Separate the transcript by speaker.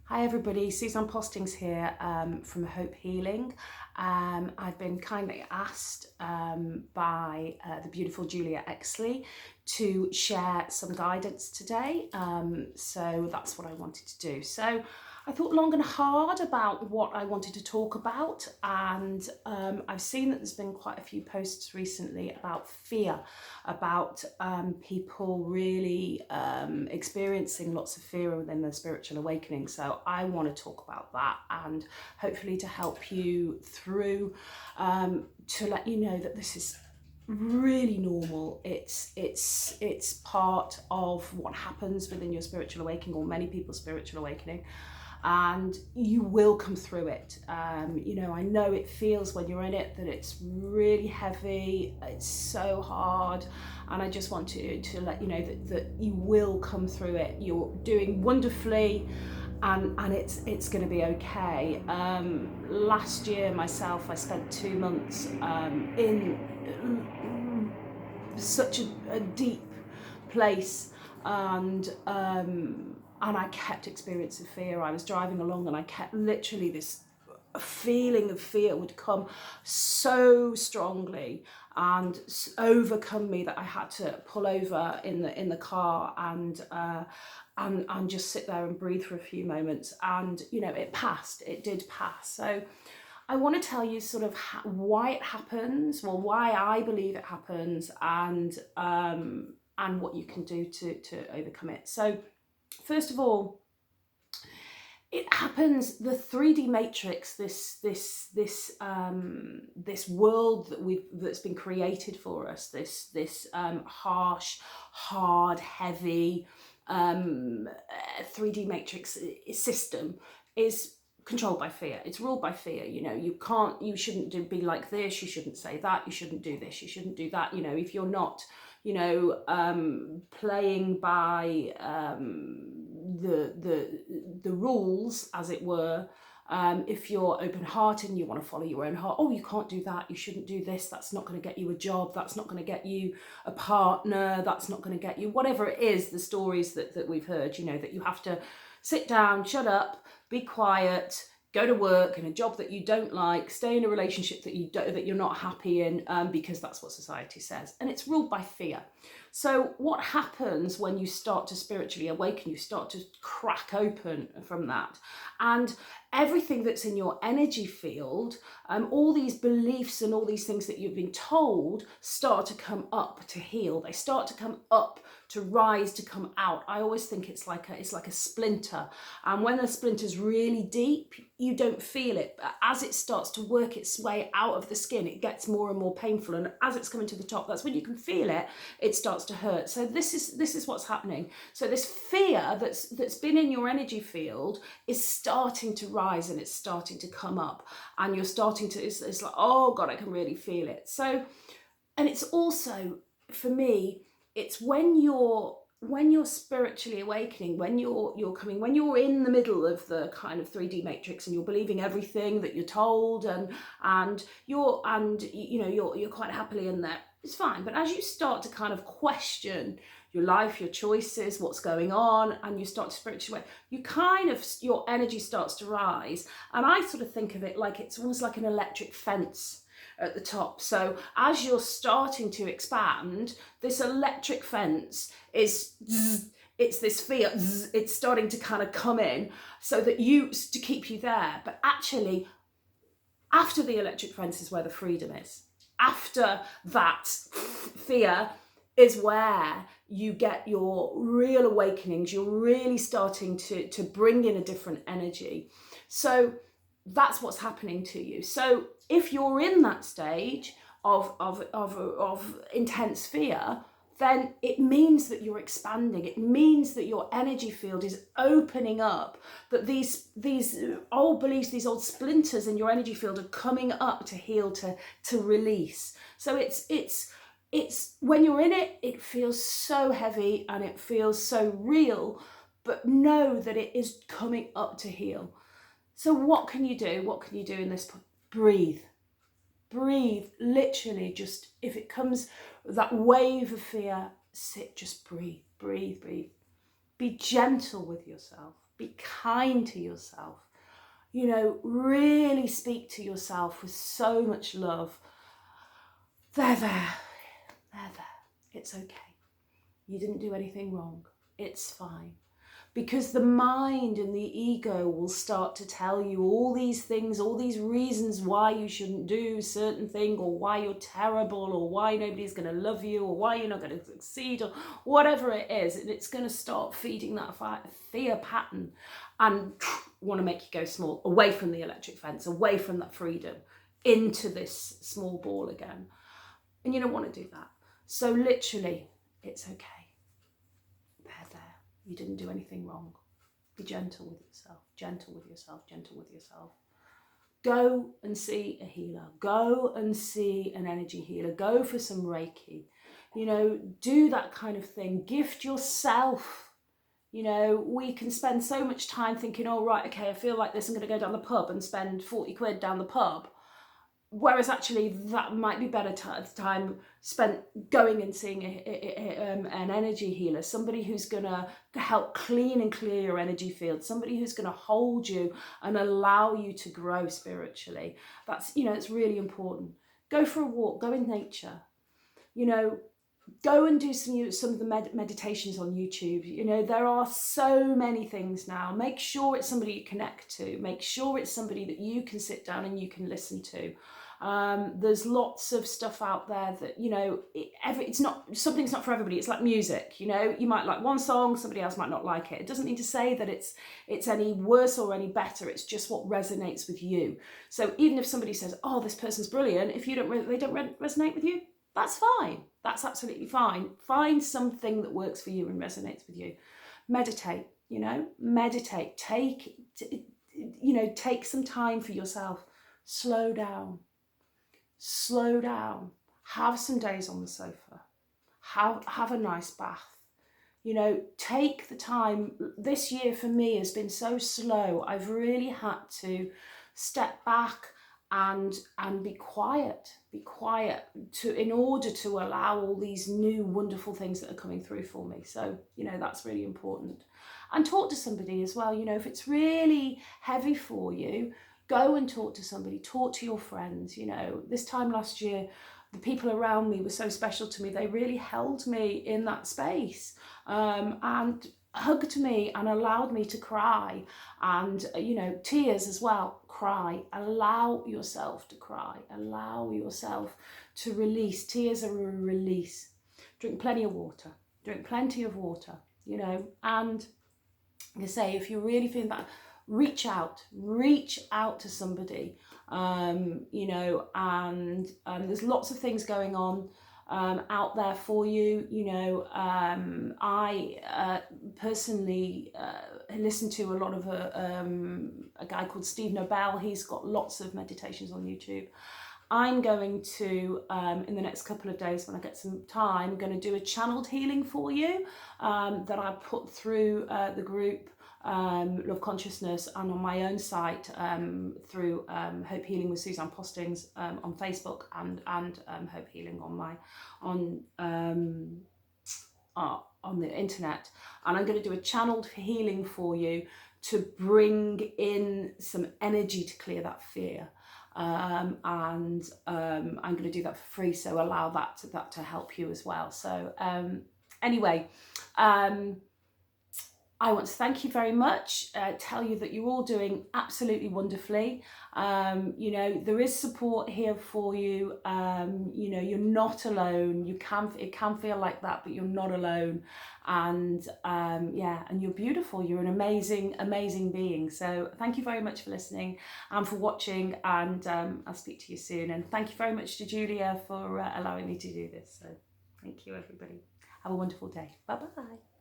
Speaker 1: Hi everybody, Suzanne Postings here from Hope Healing. I've been kindly asked by the beautiful Julia Exley to share some guidance today, so that's what I wanted to do. So I thought long and hard about what I wanted to talk about, and I've seen that there's been quite a few posts recently about fear, about people really experiencing lots of fear within their spiritual awakening. So I want to talk about that, and hopefully to help you through, to let you know that this is really normal. It's part of what happens within your spiritual awakening, or many people's spiritual awakening, and you will come through it. I know it feels when you're in it that it's really heavy, it's so hard, and I just want to let you know that you will come through it. You're doing wonderfully, and it's going to be okay. Last year myself, I spent 2 months in such a deep place, and I kept experiencing fear. I was driving along and I kept literally this feeling of fear would come so strongly and overcome me that I had to pull over in the car and just sit there and breathe for a few moments. And it passed. It did pass. So I want to tell you sort of why it happens, well, why I believe it happens, and what you can do to overcome it. So first of all, it happens. The 3D matrix, this world that's been created for us, this harsh, hard, heavy 3D matrix system is controlled by fear. It's ruled by fear. You shouldn't be like this, you shouldn't say that, you shouldn't do this, you shouldn't do that. If you're not playing by the rules, as it were, if you're open-hearted and you want to follow your own heart, you can't do that, you shouldn't do this, that's not going to get you a job, that's not going to get you a partner, that's not going to get you whatever it is, the stories that we've heard, that you have to sit down, shut up, be quiet, go to work in a job that you don't like, stay in a relationship that you're not happy in, because that's what society says. And it's ruled by fear. So what happens when you start to spiritually awaken? You start to crack open from that. And everything that's in your energy field, all these beliefs and all these things that you've been told start to come up to heal. They start to come up to rise, to come out. I always think it's like a splinter. And when the splinter's really deep, you don't feel it. But as it starts to work its way out of the skin, it gets more and more painful. And as it's coming to the top, that's when you can feel it. It starts to hurt. So this is what's happening. So this fear that's been in your energy field is starting to rise, and it's starting to come up, and you're starting to, it's like, oh God, I can really feel it. So, and it's also, for me, it's when you're spiritually awakening, when you're coming, when you're in the middle of the kind of 3D matrix and you're believing everything that you're told, and you're quite happily in there, it's fine. But as you start to kind of question your life, your choices, what's going on, and you start to spiritually awake, your energy starts to rise. And I sort of think of it like it's almost like an electric fence at the top. So as you're starting to expand, this electric fence is it's this fear, it's starting to kind of come in so that to keep you there. But actually, after the electric fence is where the freedom is. After that fear is where you get your real awakenings. You're really starting to bring in a different energy. So that's what's happening to you. So if you're in that stage of intense fear, then it means that you're expanding. It means that your energy field is opening up, that these old beliefs, these old splinters in your energy field are coming up to heal, to release. So it's when you're in it, it feels so heavy and it feels so real, but know that it is coming up to heal. So what can you do? What can you do in this? Breathe. Breathe, literally. Just, if it comes, that wave of fear, just breathe, breathe, breathe. Be gentle with yourself. Be kind to yourself. You know, really speak to yourself with so much love. They're there. They're there. It's okay. You didn't do anything wrong. It's fine. Because the mind and the ego will start to tell you all these things, all these reasons why you shouldn't do certain thing, or why you're terrible, or why nobody's going to love you, or why you're not going to succeed, or whatever it is. And it's going to start feeding that fear pattern and want to make you go small, away from the electric fence, away from that freedom, into this small ball again. And you don't want to do that. So literally, it's okay. They're there. You didn't do anything wrong. Be gentle with yourself, gentle with yourself, gentle with yourself. Go and see a healer. Go and see an energy healer. Go for some Reiki. You know, do that kind of thing. Gift yourself. You know, we can spend so much time thinking, oh, right, okay, I feel like this, I'm going to go down the pub and spend 40 quid down the pub. Whereas actually that might be better time spent going and seeing an energy healer, somebody who's going to help clean and clear your energy field, somebody who's going to hold you and allow you to grow spiritually. That's, you know, it's really important. Go for a walk, go in nature, you know, go and do some of the meditations on YouTube. You know, there are so many things now. Make sure it's somebody you connect to. Make sure it's somebody that you can sit down and you can listen to. There's lots of stuff out there that, you know, something's not for everybody. It's like music, you know, you might like one song, somebody else might not like it. It doesn't mean to say that it's any worse or any better. It's just what resonates with you. So even if somebody says, oh, this person's brilliant, if they don't resonate with you, that's fine. That's absolutely fine. Find something that works for you and resonates with you. Meditate, you know, meditate. Take some time for yourself. Slow down. Slow down. Have some days on the sofa. Have a nice bath. You know, take the time. This year for me has been so slow. I've really had to step back and be quiet in order to allow all these new wonderful things that are coming through for me. So, you know, that's really important. And talk to somebody as well. You know, if it's really heavy for you, go and talk to somebody, talk to your friends. You know, this time last year, the people around me were so special to me. They really held me in that space and hugged me and allowed me to cry, and, you know, tears as well. Cry. Allow yourself to cry. Allow yourself to release. Tears are a release. Drink plenty of water. Drink plenty of water, you know, and I say, if you're really feeling bad, reach out to somebody, you know, and there's lots of things going on out there for you. You know, I personally listen to a lot of a guy called Steve Nobel. He's got lots of meditations on YouTube. I'm going to, in the next couple of days when I get some time, going to do a channeled healing for you that I put through the group Love Consciousness, and on my own site through Hope Healing with Suzanne Postings on Facebook, and Hope Healing on the internet. And I'm going to do a channeled healing for you to bring in some energy to clear that fear. And I'm going to do that for free, so allow that to help you as well. So anyway, I want to thank you very much, tell you that you're all doing absolutely wonderfully. You know, there is support here for you. You know, you're not alone. It can feel like that, but you're not alone. And yeah, and you're beautiful. You're an amazing, amazing being. So thank you very much for listening and for watching, and I'll speak to you soon. And thank you very much to Julia for allowing me to do this. So thank you, everybody. Have a wonderful day. Bye-bye.